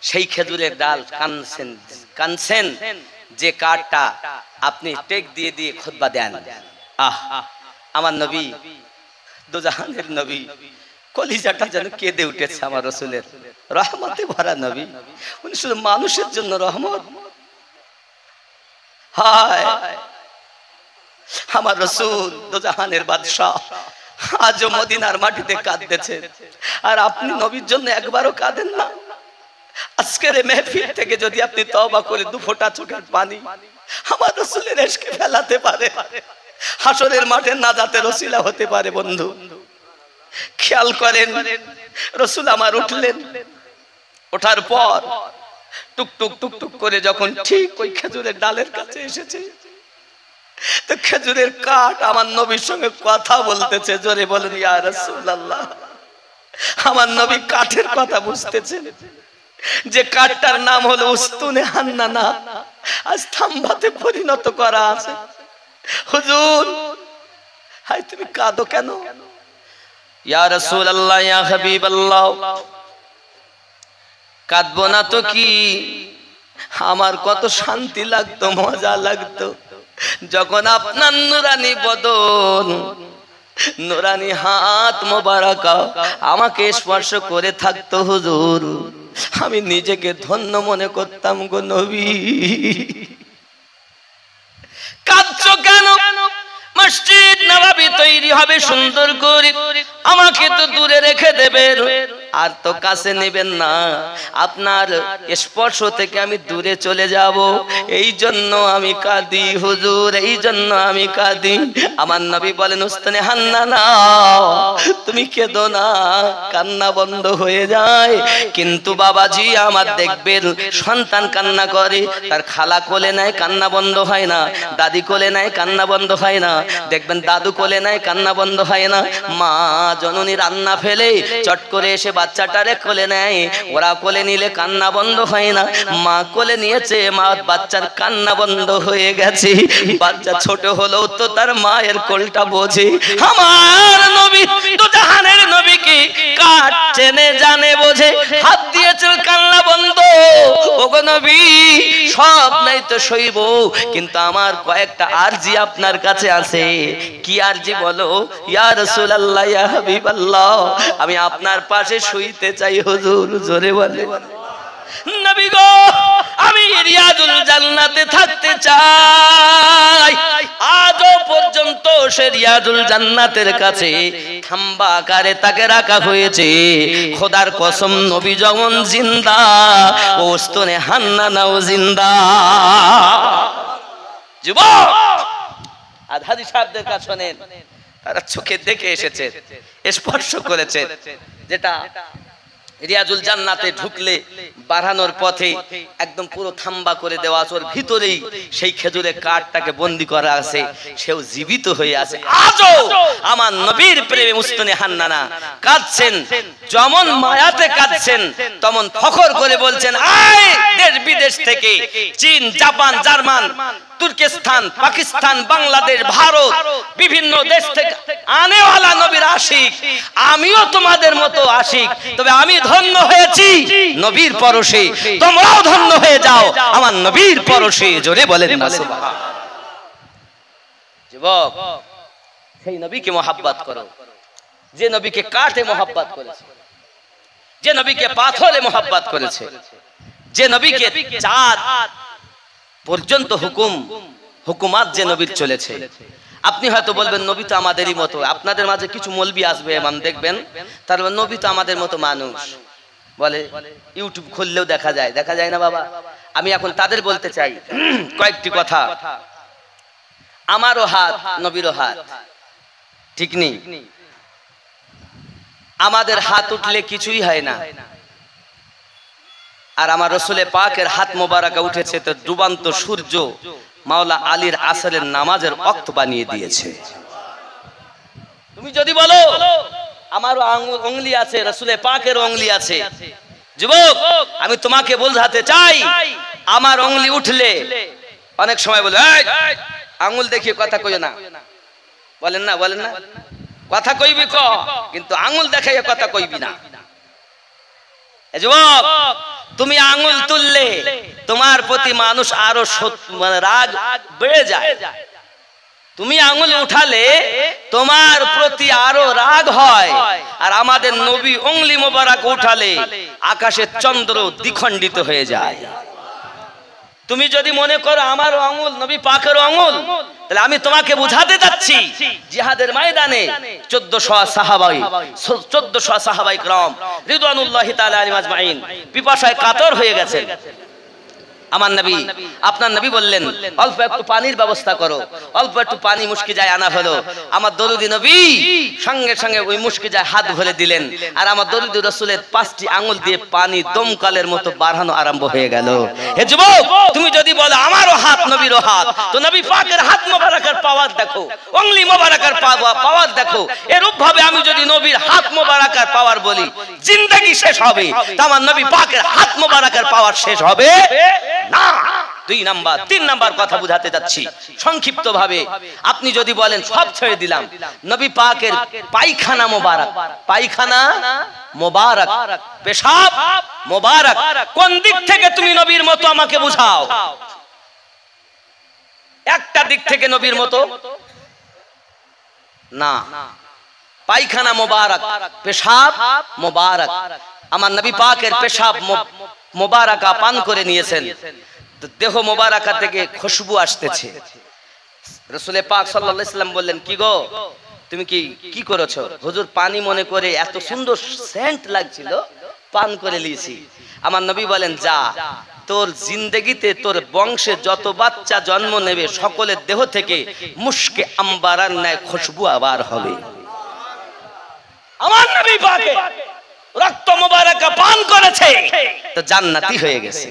সেই খেজুরের ডাল কানছেন যে কাঠটা আপনি টেক দিয়ে দিয়ে খুতবা দেন। আহ, আমার নবী, দোজাহানের নবী, কলিজাটা যেন কেঁদে উঠেছে। আমার রাসূলের রহমতে ভরা নবী, উনি শুধু মানুষের জন্য রহমত। হায়, আমার রাসূল দোজাহানের বাদশা আজও মদিনার মাটিতে কাঁদতেছেন, আর আপনি নবীর জন্য একবারও কাঁদেন না। আজকের মেহফিল থেকে যদি আপনি তওবা করে 2 ফোঁটা চোখের পানি আমার রাসূলের ইশকে ফেলাতে পারে, হাসরের মাঠে নাজাতের ওসিলা হতে পারে। বন্ধু, খেয়াল করেন, রাসূল আমার উঠলেন, ওঠার পর টুকটুক টুকটুক করে যখন ঠিক ওই খেজুরের ডালের কাছে এসেছে, তো খেজুরের কাঠ আমার নবীর সঙ্গে কথা বলতেছে। জোরে বলেন ইয়া রাসূলুল্লাহ। আমার নবী কাঠের কথা বুঝতেছেন, যে কাঠটার নাম হলো উস্তুনে হান্নানা, আজ থাম্বাতে পরিণত করা আছে। হুজুর, হাই তুমি কাঁদো কেন? ইয়া রাসূলুল্লাহ, ইয়া হাবিবাল্লাহ, কাঁদবো না তো কি? আমার কত শান্তি লাগতো, মজা লাগতো যখন আপনার নুরানি বদন, নুরানি হাত মোবারক আমাকে স্পর্শ করে থাকতো। হুজুর, আমি নিজেকে ধন্য মনে করতাম গো নবী। কাঁদছো কেন? মসজিদ নববী তৈরি হবে সুন্দর করে, আমাকে তো দূরে রেখে দেবেন। আর তো কাছে নেবেন না, আপনার স্পর্শ থেকে আমি দূরে চলে যাব, এই জন্য আমি কাঁদি হুজুর, এই জন্য আমি কাঁদি। আমার নবী বলেন উস্তানে হান্নানা তুমি কেঁদো না, কান্না বন্ধ হয়ে যায়। কিন্তু বাবাজি আমার দেখবেন সন্তান কান্না করে, তার খালা কোলে নেয়, কান্না বন্ধ হয় না, দাদি কোলে নেয়, কান্না বন্ধ হয় না, দেখবেন দাদু কোলে নেয়, কান্না বন্ধ হয় না। মা জননী রান্না ফেলে চট করে এসে বাচ্চাটারে কোলে নেয়, ওরা কোলে নিলে কান্না বন্ধ হয় না। মা কোলে নিয়েছে, মা বাচ্চার কান্না বন্ধ হয়ে গেছে। বাচ্চা ছোট হলেও তো তার মায়ের কোলটা বোঝে। আমার নবী তো জাহানের নবী কি কাট চেনে জানে বোঝে, হাত দিয়েছে কান্না বন্ধ। ওগো নবী সব নাই তো সইব, কিন্তু আমার কয়েকটা আরজি আপনার কাছে আছে। কি আরজি বলো? ইয়া রাসূলুল্লাহ ইয়া হাবিবাল্লাহ, আমি আপনার পাশে শুইতে চাই হুজুর। জোরে বলে নবী গো, আমি রিয়াজুল জান্নাতে থাকতে চাই। আজও পর্যন্ত সে রিয়াজুল জান্নাতের কাছে খাম্বা আকারে তাকে রাখা হয়েছে। খোদার কসম নবী যেমন জিন্দা, ওস্তনে হান্নানাও জিন্দা। যুবক আর হাজী সাহেবদের কাছে শোনেন, তারা চোখে দেখে এসেছে, স্পর্শ করেছে, যেটা রিয়াজুল জান্নাতে ঢুকলে বাড়ানোর পথে একদম পুরো থাম্বা করে দেওয়া আছে, ওর ভিতরেই সেই খেজুরের কাঠটাকে বন্দি করা আছে, সেও জীবিত হয়ে আছে। আজও আমার নবীর প্রেমে মুস্তানে হান্নানা কাঁদছেন, যেমন মায়াতে কাঁদছেন তেমন ফখর করে বলছেন, আয় দেশ বিদেশ থেকে, চীন, জাপান, জার্মান, তুর্কিস্তান, পাকিস্তান, বাংলাদেশ, ভারত, বিভিন্ন দেশ থেকে আনেওয়ালা নবীর আশিক, আমিও তোমাদের মতো আশিক, তবে আমি ধন্য হয়েছি নবীর পরশে, তোমরাও ধন্য হয়ে যাও আমার নবীর পরশে। জোরে বলেন না সুবহানাল্লাহ। যুবক, সেই নবীকে মহব্বত করো যে নবীকে কাঠে মহব্বত করেছে, যে নবীকে পাথরে মহব্বত করেছে, যে নবীকে চাঁদ পর্যন্ত হুকুমাত যে নবীর চলেছে। আপনি হয়তো বলবেন নবী তো আমাদেরই মতো। আপনাদের মাঝে কিছু মৌলবি আসবে এমন দেখবেন, তার নবী তো আমাদের মতো মানুষ বলে, ইউটিউব খুললেও দেখা যায়। দেখা যায় না বাবা? আমি এখন তাদের বলতে চাই কয়েকটি কথা। আমারও হাত নবীরও হাত, ঠিক নেই? আমাদের হাত উঠলে কিছুই হয় না, আর আমার রসুলে পাকের হাত মোবারকা উঠেছে তো ডুবান্ত সূর্য মাওলা আলীর আসরের নামাজের ওয়াক্ত বানিয়ে দিয়েছে। তুমি যদি বলো আমারও আঙ্গুলি আছে, রসুলে পাকের আঙ্গুলি আছে, যুবক আমি তোমাকে বোঝাতে চাই, আমার আঙ্গুলি উঠলে অনেক সময় বলে আঙ্গুল দেখিয়ে কথা কইও না, বলেন না? বলেন না? কথা কইবি ক, কিন্তু আঙ্গুল দেখাইয়া কথা কইবি না। যুবক তুমি আঙ্গুল তুললে তোমার প্রতি মানুষ আরো রাগ বেড়ে যায়। তুমি আঙ্গুল উঠালে তোমার প্রতি আরো রাগ হয়। আর আমাদের নবী আঙ্গুলি মোবারক উঠালে আকাশের চন্দ্র দ্বিখণ্ডিত হয়ে যায়। তুমি যদি মনে করো আমার আঙ্গুল নবী পাকের আঙ্গুল, তাহলে আমি তোমাকে বুঝাতে যাচ্ছি জিহাদের ময়দানে 1400 সাহাবাই کرام রিদওয়ানুল্লাহি তাআলা আলাইহিম আজমাইন পিপাসায় কাতর হয়ে গেছেন। আমার নবী, আপনার নবী বললেন অল্প একটু পানির ব্যবস্থা করো। অল্প একটু পানি মুশকি যায় আনা হলো। আমার দরুদি নবী সঙ্গে সঙ্গে ওই মুশকি যায় হাত ভরে দিলেন, আর আমার দরুদি রাসূলের 5টি আঙ্গুল দিয়ে পানি দমকালের মতো বাড়ানো আরম্ভ হয়ে গেল। হে যুবক, তুমি যদি বলো আমারও হাত নবীরও হাত, তো নবী পাকের হাত মোবারকের পাওয়ার দেখো, আঙ্গুলি মোবারকের পাওয়ার দেখো। এরূপ ভাবে আমি যদি নবীর হাত মোবারকের পাওয়ার বলি, জিন্দেগি শেষ হবে, তা আমার নবী পাকের হাত মোবারকের পাওয়ার শেষ হবে না। 2 নাম্বার 3 নাম্বার কথা বুঝাতে যাচ্ছি সংক্ষিপ্ত ভাবে। আপনি যদি বলেন সব ছেড়ে দিলাম, নবী পাকের পায়খানা মোবারক, পায়খানা মোবারক, পেশাব মোবারক কোন দিক থেকে তুমি নবীর মতো আমাকে বুঝাও। একটা দিক থেকে নবীর মতো না। পায়খানা মোবারক, পেশাব মোবারক, আমার নবী পাকের পেশাব মোবারকা পান করে নিয়েছেন, দেহ মোবারকা থেকে খুশবু আসতেছে। রাসূল পাক সাল্লাল্লাহু আলাইহি ওয়াসাল্লাম বললেন, কি গো তুমি কি করেছো? হুজুর পানি মনে করে এত সুন্দর সেন্ট লাগছিল, পান করে নিয়েছি। আমার নবী বলেন, যা, তোর জিন্দেগিতে তোর বংশে যত বাচ্চা জন্ম নেবে সকলের দেহ থেকে মুশকে আম্বারার ন্যায় খুশবু আবার হবে। আমার নবী পাকে রক্ত মোবারক পান করেছে তো জান্নাতি হয়ে গেছে।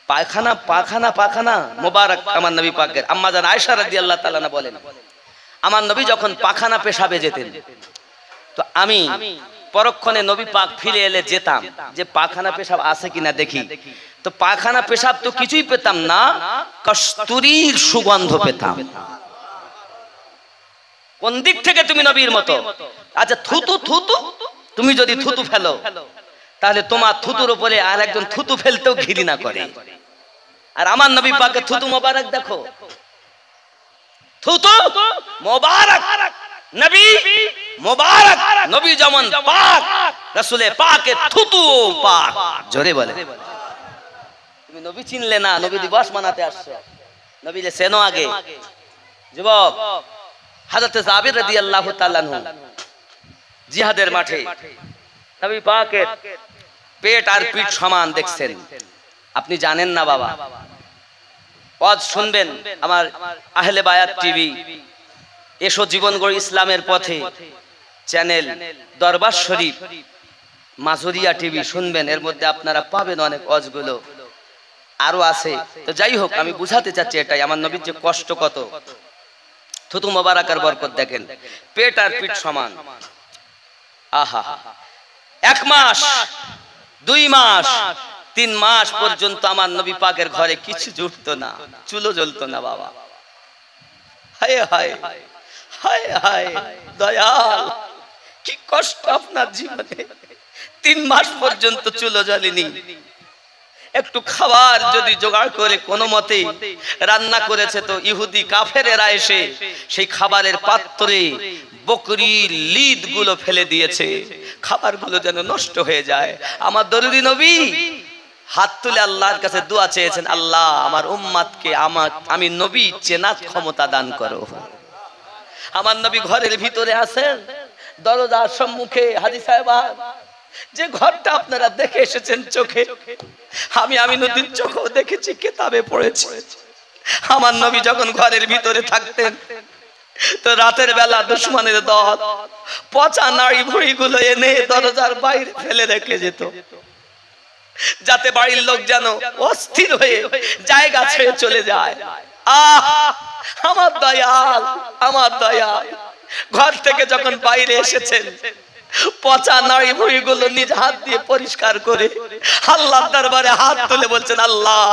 পায়খানা পাখানা পাখানা মোবারক আমার নবী পাকের। আম্মা জান আয়েশা রাদিয়াল্লাহু তাআলা বলেন, আমার নবী যখন পাখানা পেশাবে যেতেন তো আমি পরক্ষণে নবী পাক ফিরে এলে যেতাম যে পাখানা পেশাব আছে কিনা দেখি। তো পাখানা পেশাব তো কিছুই পেতাম না, কস্তুরীর সুগন্ধ পেতাম। কোন দিক থেকে তুমি নবীর মতো? আচ্ছা থুতু থুতু, তুমি যদি থুতু ফেলো তাহলে তোমার থুতুর উপরে আর একজন থুতু ফেলতেও ঘৃণা করে। আর আমার নবী পাকের থুতু মোবারক দেখো, থুতু মোবারক, নবী মোবারক, নবী যেমন পাক, রাসূলে পাকের থুতু পাক। জোরে বলে। তুমি নবী চিনলে না, নবী দিবস মানাতে আসছো, নবীলে চেনো আগে। যুবক, হযরত জাবির রাদিয়াল্লাহু তাআলা আনহু জিহাদের মাঠে নবী পাকের পেট আর পিঠ সমান দেখছেন। আপনি জানেন না বাবা, ওয়াজ শুনবেন আমার আহলে বায়াত টিভি, এসো জীবন গড়ি ইসলামের পথে চ্যানেল, দরবার শরীফ, মাজুরিয়া টিভি শুনবেন, এর মধ্যে আপনারা পাবেন অনেক ওয়াজগুলো আরো আছে। তো যাই হোক, আমি বুঝাতে চাচ্ছি এটাই, আমার নবীর যে কষ্ট কত। থুতু মোবারকের বরকত দেখেন, পেট আর পিঠ সমান। আহা, 1 মাস 2 মাস 3 মাস পর্যন্ত আমার নবী পাকের ঘরে কিছু জুটতো না, চুলো জ্বলতো না বাবা। হায় হায় হায় হায় দয়াল, কি কষ্ট আপনার জীবনে। 3 মাস পর্যন্ত চুলো জ্বলেনি। একটু খাবার যদি জোগাড় করে কোনো মতে রান্না করেছে তো ইহুদি কাফেরেরা এসে সেই খাবারের পাত্রে বকরির লিদ গুলো ফেলে দিয়েছে, খাবারগুলো যেন নষ্ট হয়ে যায়। আমার দরুদি নবী হাত তুলে আল্লাহর কাছে দোয়া চেয়েছেন, আল্লাহ আমার উম্মতকে আমি নবী চেনার ক্ষমতা দান করো। আমার নবী ঘরের ভিতরে আছেন, দরজার সম্মুখে হাজী সাহেবান, যে ঘরটা আপনারা দেখে এসেছেন চোখে, আমি নদীর চোখেও দেখেছি, কিতাবে পড়েছি। আমার নবী যখন ঘরের ভিতরে থাকতেন তো রাতের বেলা দুশমনের দল পচা নাড়ি ভুড়ি গুলো এনে দরজার বাইরে ফেলে রেখে যেত, যাতে বাড়ির লোক যেন অস্থির হয়ে জায়গা ছেড়ে চলে যায়। আমার দয়াল, আমার দয়াল ঘর থেকে যখন বাইরে এসেছেন পচা নাড়ি ভুড়ি গুলো নিজ হাত দিয়ে পরিষ্কার করে আল্লাহর দরবারে হাত তুলে বলছেন, আল্লাহ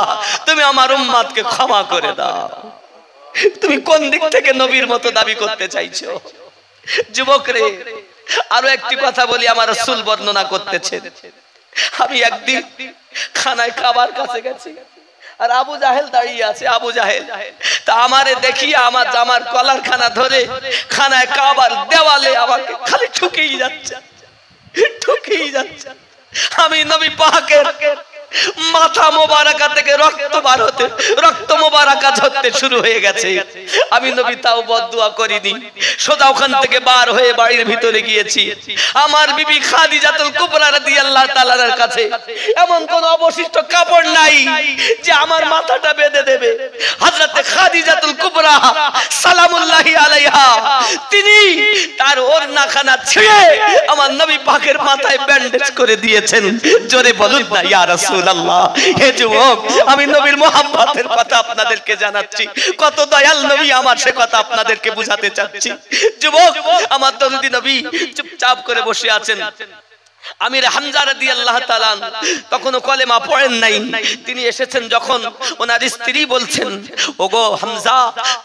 তুমি আমার উম্মতকে ক্ষমা করে দাও। তুমি কোন দিক থেকে নবীর মতো দাবি করতে চাইছো? যুবক রে, আরো একটি কথা বলি, আমার রাসূল বর্ণনা করতেছেন, আমি একদিন খানায় খাবার কাছে গেছি আর আবু জাহেল দাঁড়িয়ে আছে। আবু জাহেল তা আমারে দেখিয়ে আমার জামার কলার খানা ধরে খানায় খাবার দেওয়ালে আমাকে খালি ঠুকেই যাচ্ছে, ঠুকেই যাচ্ছে। আমি নবী পাকের মাথা মোবারকা থেকে রক্ত মোবারকা ঝরতে শুরু হয়ে গেছে। আমি নবী তাও বদদুয়া করিনি, সোজা ওখান থেকে বার হয়ে বাড়ির ভিতরে গিয়েছি। আমার বিবি খাদিজাতুল কুবরা রাদিয়াল্লাহু তাআলার কাছে এমন কোন অবশিষ্ট কাপড় নাই যে আমার মাথাটা বেঁধে দেবে। হযরতে খাদিজাতুল কুবরা সালামুল্লাহি আলাইহা তিনি তার ওড়নাখানা ছিঁড়ে আমার নবী পাকের মাথায় ব্যান্ডেজ করে দিয়েছেন। জোরে বলুন না ইয়া রাসূলুল্লাহ। হে যুবক, আমি নবীর মুহাব্বতের কথা আপনাদেরকে জানাচ্ছি, কত দয়াল নবী আমার, সে কথা আপনাদেরকে বুঝাতে চাচ্ছি। যুবক, আমার দরদি নবী চুপচাপ করে বসে আছেন। আমির হামজা রাদিয়াল্লাহু তাআলা তখনও কলেমা পড়েন নাই। তিনি এসেছেন যখন ওনার স্ত্রী বলছেন, ওগো হামজা,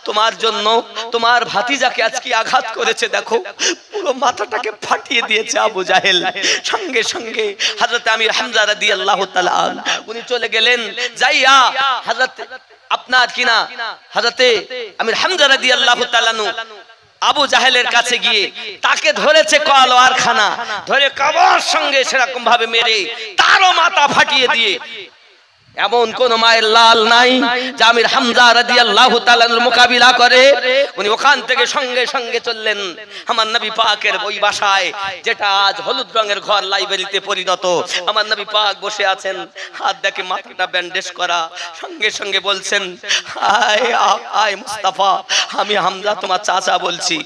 তোমার জন্য তোমার ভাতিজাকে আজকে আঘাত করেছে, দেখো পুরো মাথাটাকে ফাটিয়ে দিয়েছে আবু জাহেল। সঙ্গে সঙ্গে হযরত আমির হামজা রাদিয়াল্লাহু তাআলা উনি চলে গেলেন, যাইয়া হযরত আপনার কিনা হযরতে আমির হামজা রাদিয়াল্লাহু তাআলা আবু জাহেলের কাছে গিয়ে তাকে ধরেছে কলোয়ার খানা ধরে কাবার সঙ্গে সেরকম ভাবে মেরে তারও মাথা ফাটিয়ে দিয়ে এমন কোন মায়ের লাল নাই যে আমির হামজা রাদিয়াল্লাহু তাআলার মোকাবিলা করে। উনি ওখান থেকে সঙ্গে সঙ্গে চললেন আমার নবী পাকের ওই বাসায়, যেটা আজ হলুদ রঙের ঘর লাইব্রেরিতে পরিণত। আমার নবী পাক বসে আছেন, হাত দেখে মাথাটা ব্যান্ডেজ করা, সঙ্গে সঙ্গে বলছেন, আয় আয় মুস্তাফা, আমি হামজা তোমার চাচা বলছি,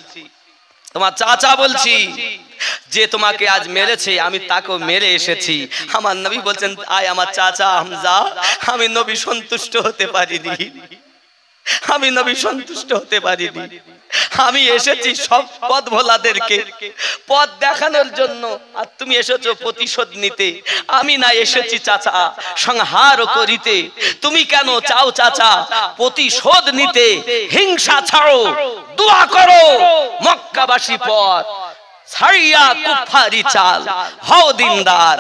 তোমার চাচা বলছি, যে তোমাকে আজ মেরেছে আমি তাকেও মেরে এসেছি। আমার নবী বলছেন, আয় আমার চাচা হামজা, আমি নবী সন্তুষ্ট হতে পারিনি, আমি নবী সন্তুষ্ট হতে পারিনি। আমি এসেছি সব পথ ভোলাদেরকে পথ দেখানোর জন্য, আর তুমি এসেছো প্রতিশোধ নিতে। আমি না এসেছি চাচা সংহার করিতে। তুমি কেন চাও চাচা প্রতিশোধ নিতে? হিংসা ছাড়ো, দোয়া করো, মক্কাবাসী পথ ছাড়িয়া কুফারি চাল হও দিনদার।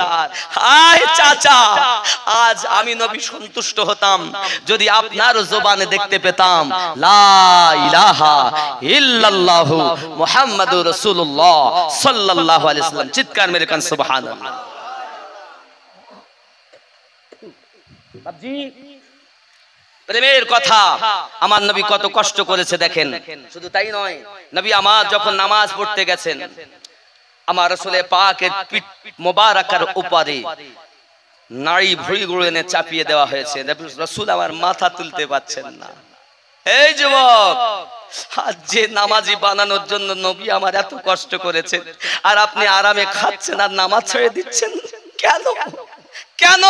আয় চাচা, আজ আমি নবী সন্তুষ্ট হতাম যদি আপনার জবানে দেখতে পেতাম লা ইলাহা ইল্লাল্লাহু মুহাম্মাদুর রাসূলুল্লাহ সাল্লাল্লাহু আলাইহি ওয়াসাল্লাম। চিৎকার মেরে কান সুবহানাল্লাহ। বাবজি, প্রেমের কথা আমার নবী কত কষ্ট করেছে দেখেন। শুধু তাই নয়, নবী আমার যখন নামাজ পড়তে গেছেন, আমার রাসূলের পাকের পিঠ মোবারকার উপরে নাড়ি ভুঁড়িগুলো এনে চাপিয়ে দেওয়া হয়েছে। রাসূল আমার মাথা তুলতে পারছেন না। এই যুবক, আজ যে নামাজি বানানোর জন্য নবী আমার এত কষ্ট করেছেন, আর আপনি আরামে খাচ্ছেন আর নামাজ ছেড়ে দিচ্ছেন কেন? কেন?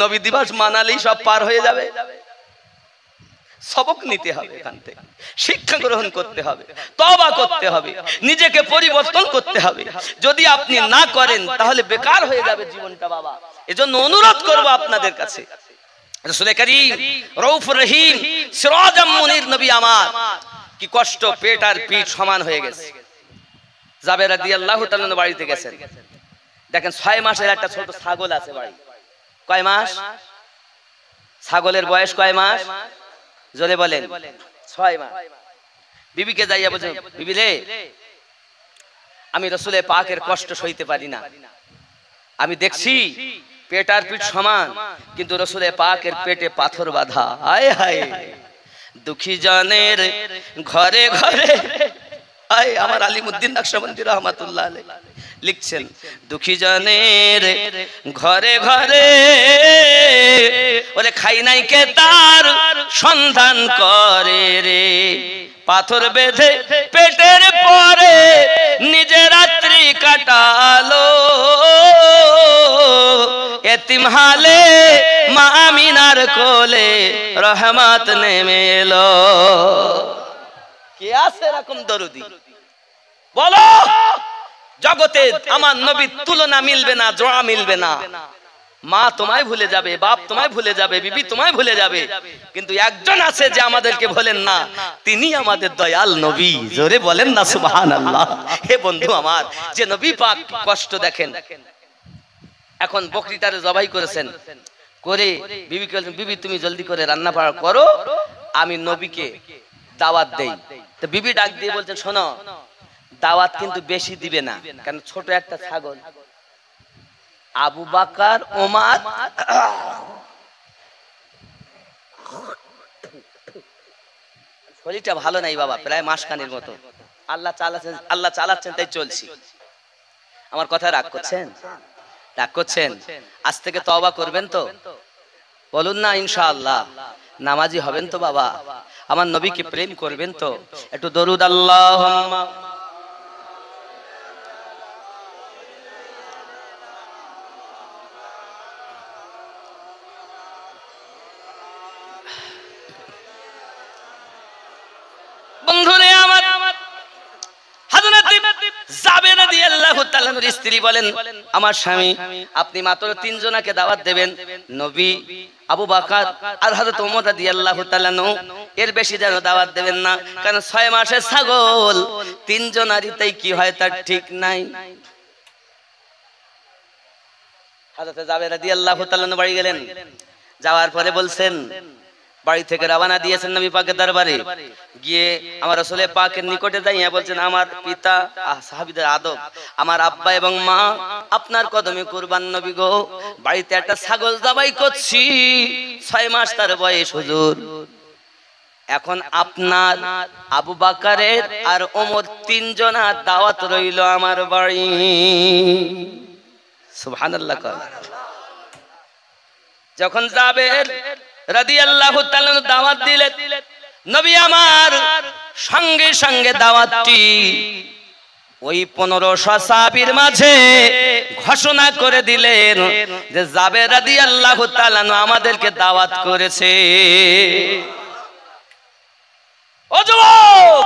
নবী দিবস মানালেই সব পার হয়ে যাবে? সবক নিতে হবে, এখান থেকে শিক্ষা গ্রহণ করতে হবে, তওবা করতে হবে, নিজেকে পরিবর্তন করতে হবে। যদি আপনি না করেন তাহলে বেকার হয়ে যাবে জীবনটা বাবা। এজন্য অনুরোধ করব আপনাদের কাছে, রাসূল করিম রউফুর রহিম সিরাজাম মুনির নবী আমার কি কষ্ট, পেট আর পিঠ সমান হয়ে গেছে। জাবের রাদিয়াল্লাহু তাআলা বাড়িতে গেছেন, দেখেন 6 মাসের একটা ছোট ছাগল আছে বাড়ি। কয় মাস? ছাগলের বয়স কয় মাস? জোরে বলেন। 6 মাস। বিবিকে যাইয়া বলছেন, বিবি রে, আমি রাসূলের পাকের কষ্ট সইতে পারি না। আমি দেখছি পেট আর পিঠ সমান, কিন্তু রাসূলের পাকের পেটে পাথর বাঁধা। হায় হায়, দুঃখী জনের ঘরে ঘরে, আয় আমার আলিমউদ্দিন নকশবন্দি রহমাতুল্লাহ আলাইহি লিখছেন, দুঃখী জনের ঘরে ঘরে ওরে খাই নাই কে তার সন্ধান করে রে, পাথর বেঁধে পেটের পরে নিজে রাত্রি কাটালো, এতিম হালে মা আমিনার কোলে রহমত নেমে এলো। কে আছে এরকম দরদি? বলো, জগতে আমার নবীর তুলনা মিলবে না, জোড়া মিলবে না। মা তোমায় ভুলে যাবে, বাপ তোমায় ভুলে যাবে, বিবি তোমায় ভুলে যাবে, কিন্তু একজন আছে যে আমাদেরকে ভোলেন না, তিনি আমাদের দয়াল নবী। জোরে বলেন না সুবহানাল্লাহ। হে বন্ধু আমার, যে নবী পাক কষ্ট দেখেন। এখন বকরিটারে জবাই করেছেন, করে বিবিকে বলছেন, বিবি তুমি জলদি করে রান্না বাড়া করো, আমি নবীকে দাওয়াত দেই। তো বিবি ডাক দিয়ে বলছেন, শোনো, দাওয়াত কিন্তু বেশি দিবে না, কারণ ছোট একটা ছাগল। আবু বকর, ওমর, শরীরটা ভালো নাই বাবা, প্রায় মাসখানেক মতো। আল্লাহ চালাচ্ছেন তাই চলছি। আমার কথা রাগ করছেন? রাগ করছেন? আজ থেকে তওবা করবেন তো? বলুন না ইনশাআল্লাহ। নামাজি হবেন তো বাবা? আমার নবীকে প্রেম করবেন তো? একটু দরুদ আল্লাহুম্মা। বন্ধুরে আমার, হযরত জাবের রাদিয়াল্লাহু তাআলার স্ত্রী বলেন, আমার স্বামী, আপনি মাত্র 3 জনকে দাওয়াত দেবেন, নবী, আবু বকর আর হযরত ওমর রাদিয়াল্লাহু তাআলা, এর বেশি যেন দাওয়াত দেবেন না, কারণ 6 মাসের ছাগল 3 জনারিতেই কি হয় তার ঠিক নাই। হযরত জাবের রাদিয়াল্লাহু তাআলা বাড়ি গেলেন, যাওয়ার পরে বলছেন, বাড়ি থেকে রওনা দিয়েছেন নবী পাকের দরবারে। গিয়ে আমার রাসূলের পাকের নিকটে যাইয়া বলছেন, আমার পিতা, সাহাবীদের আদব, আমার আব্বা এবং মা আপনার কদমে কুরবান নবী গো। বাড়িতে একটা ছাগল জবাই করছি, 6 মাস তার বয়স হুজুর। এখন আপনার, আবু বকরের আর ওমর 3 জনের দাওয়াত রইল আমার বাড়ি। সুবহানাল্লাহ। যখন জাবের রাদিয়াল্লাহু তাআলা দাওয়াত দিলেন, নবী আমার সঙ্গে সঙ্গে দাওয়াতটি ওই 1500 সাহাবীর মাঝে ঘোষণা করে দিলেন যে জাবের রাদিয়াল্লাহু তাআলা আমাদেরকে দাওয়াত করেছে। ও যুবক,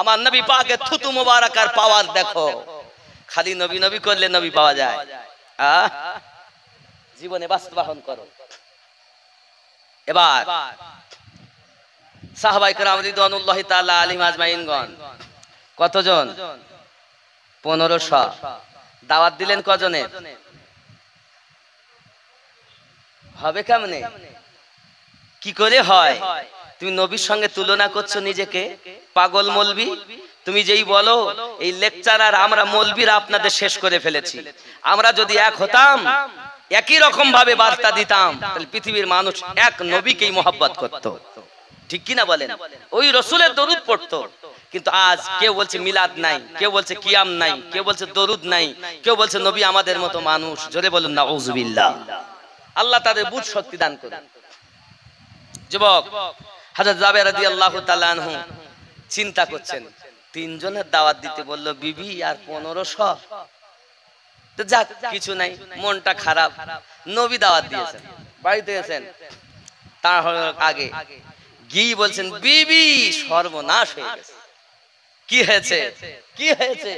আমার নবী পাকের থুতু মোবারকার পাওয়ার দেখো। খালি নবী নবী করলে নবী পাওয়া যায়? জীবনে বাস্তবায়ন করো। এবার সাহাবায়ে কেরাম রিদওয়ানুল্লাহি তাআলা আলাইহিম আজমাইনগণ কতজন? 1500। দাওয়াত দিলেন কজনের? হবে কেমনে? কি করে হয়? তুমি নবীর সঙ্গে তুলনা করছো নিজেকে? পাগল মৌলবি তুমি যেই বলো এই লেকচারার আমরা মৌলবিরা আপনাদের শেষ করে ফেলেছি। আমরা যদি এক হতাম, একই রকম ভাবে বার্তা দিতাম, তাহলে পৃথিবীর মানুষ এক নবীকেই মহব্বত করত। ঠিক কি না বলেন? ওই রাসূলের দরুদ পড়তো। কিন্তু আজ কেউ বলছে মিলাদ নাই, কেউ বলছে কিয়াম নাই, কেউ বলছে দরুদ নাই, কেউ বলছে নবী আমাদের মতো মানুষ। জোরে বলুন নাউযুবিল্লাহ। আল্লাহ তাদের বুঝ শক্তি দান করুন। যুবক, হযরত জাবের রাদিয়াল্লাহু তাআলা আনহু চিন্তা করছেন, 3 জনের দাওয়াত দিতে বলল বিবি আর 1500। তো যাক কিছু নাই, মনটা খারাপ। নবী দাওয়াত দিয়েছেন, বাড়িতে এসেছেন, তার আগে গিয়ে বলছেন, বিবি সর্বনাশ হয়ে গেছে। কি হয়েছে? কি হয়েছে?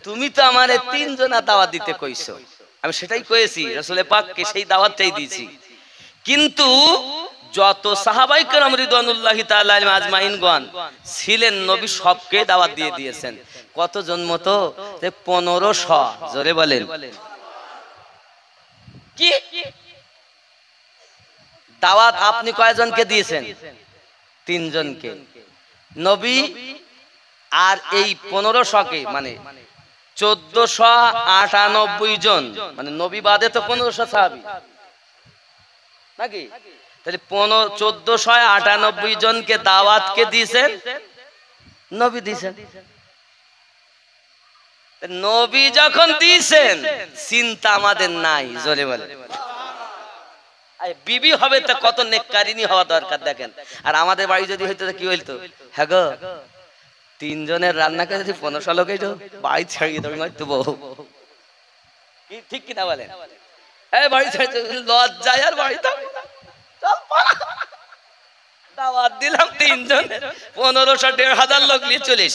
তুমি তো আমারে 3 জনা দাওয়াত দিতে কইছো। আমি সেটাই কইছি, রাসূলের পাককে সেই দাওয়াতটাই দিয়েছি। কিন্তু যত সাহাবায়ে কেরাম রিদওয়ানুল্লাহি তাআলা আলাইহিম আজমাইনগণ ছিলেন, নবী সবকে দাওয়াত দিয়ে দিয়েছেন। কতজন মতো? 1500। জোরে বলেন। কি দাওয়াত আপনি কয়জনকে দিয়েছেন? 3 জনকে। নবী আর এই 1500কে মানে 1498 জন, মানে নবী বাদে তো 1500 সাহাবী নাকি? তাহলে 1498 জনকে দাওয়াতকে দিয়েছেন, নবী দিয়েছেন। নবী যখন দিয়েছেন, চিন্তা আমাদের নাই। জোরে বলেন। বিবি হবে তো কত নেককারিনী হওয়া দরকার দেখেন। আর আমাদের বাড়ি যদি হইতো কি হইতো? হ্যাঁ গো, 3 জনের রান্না করে যদি 1500 লোক হইতো, বাড়ি ছাড়িয়ে দেবে মারতো বউ। ঠিক কি না বলেন? এই বাড়ি ছেড়ে লজ্জায় আর বাড়ি দাওয়াত দিলাম 3 জন, 1500 1500 লোক নিয়ে চলিস।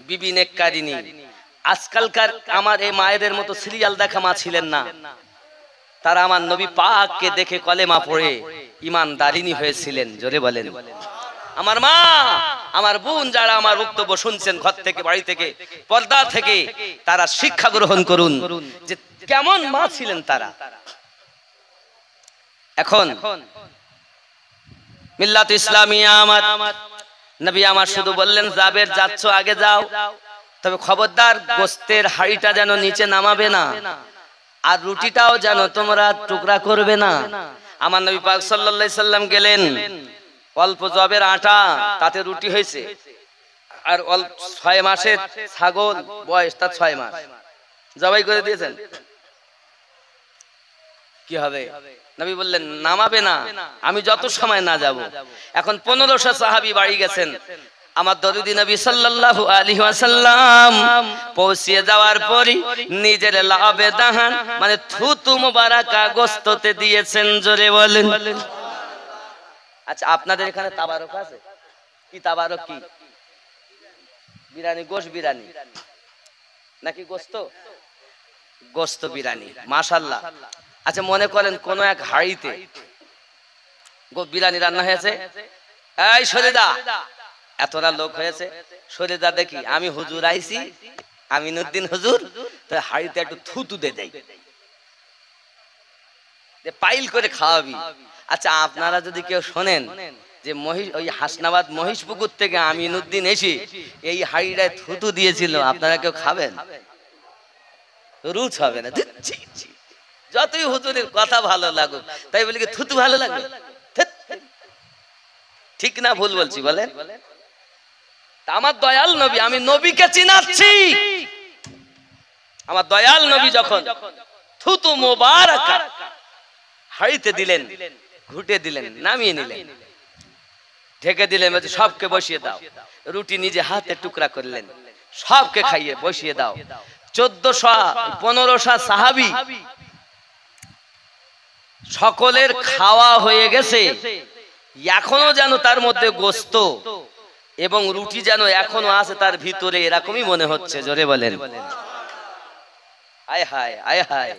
বিবি নেককারিনী। আজকালকার আমার এই মায়েদের মতো সিরিয়াল দেখা মা ছিলেন না। তারা আমার নবী পাককে দেখে কলেমা পড়ে ঈমানদারিনী হয়েছিলেন। জোরে বলেন। আমার মা, আমার বোন যারা আমার বক্তব্য শুনছেন ঘর থেকে, বাড়ি থেকে, পর্দা থেকে, তারা শিক্ষা গ্রহণ করুন যে কেমন মা ছিলেন তারা। এখন মিল্লাত ইসলামিয়া আমার নবী আমার শুধু বললেন, জাবের যাচ্ছ আগে যাও, তবে খবরদার গোস্তের হাড়িটা যেন নিচে নামাবে না, আর রুটিটাও যেন তোমরা টুকরা করবে না। আমার নবী পাক সাল্লাল্লাহু আলাইহি সাল্লাম গেলেন, অল্প জবের আটা, তাতে রুটি হয়েছে। আর 6 মাসের ছাগল বয়স, তার 6 মাস জবাই করে দিয়েছেন। কি হবে? নবী বললেন নামাবে না, আমি যত সময় না যাব। এখন 1500 সাহাবী বাড়ি গেছেন। আমার দরুদি নবী সাল্লাল্লাহু আলাইহি ওয়াসাল্লাম পৌঁছে যাওয়ার পরই নিজের লাবে দাহান মানে থুতু মোবারকা গোশততে দিয়েছেন। জোরে বলেন। আচ্ছা, আপনাদের এখানে তাবারক আছে কি? তাবারক কি? বিরিয়ানি, গোশত বিরিয়ানি নাকি গোশত? গোশত বিরিয়ানি, মাশাআল্লাহ। আচ্ছা, মনে করেন কোন এক হাড়িতে বিরিয়ানি রান্না হয়েছে। এই শরীদা, এতটা লোক হয়েছে। শরীদা দেখি আমি হুজুর আইছি, আমিনুদ্দিন হুজুর, তো হাড়িতে একটু থুতু দে দেই। যে পাইল করে খাওয়াবি। আচ্ছা আপনারা যদি কেউ শোনেন যে ওই হাসনাবাদ মহিষপুকুর থেকে আমিনুদ্দিন এসে এই হাড়িটায় থুতু দিয়েছিল, আপনারা কেউ খাবেন? রুচ হবে না। যতই হুজুরের কথা ভালো লাগুক, তাই বলি কি থুতু ভালো লাগবে? ঠিক না ভুল বলছি বলেন? আমার দয়াল নবী, আমি নবীকে চিনাচ্ছি। আমার দয়াল নবী যখন থুতু মোবারক হাড়িতে দিলেন, ঘুটে দিলেন, নামিয়ে নিলেন, ঢেকে দিলেন, সবকে বসিয়ে দাও। রুটি নিজে হাতে টুকরা করলেন, সবকে খাইয়ে বসিয়ে দাও। 1400-1500 সাহাবী সকলের খাওয়া হয়ে গেছে, এখনো যেন তার মধ্যে গোস্ত এবং রুটি যেন এখনো আছে তার ভিতরে, এরকমই মনে হচ্ছে। জোরে বলেন আয় হায় আয় হায়।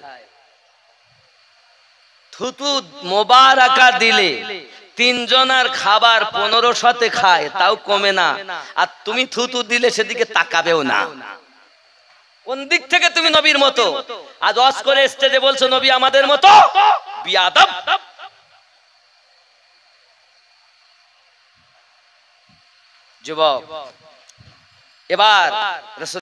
থুতু মোবারকা দিলে তিনজনের খাবার 1500তে খায়, তাও কমে না। আর তুমি থুতু দিলে সেদিকে তাকাবেও না। কোন দিক থেকে তুমি নবীর মতো? আজ ওয়াজ করে স্টেজে বলছো নবী আমাদের মতো, বিয়াদব। যুবক, এবার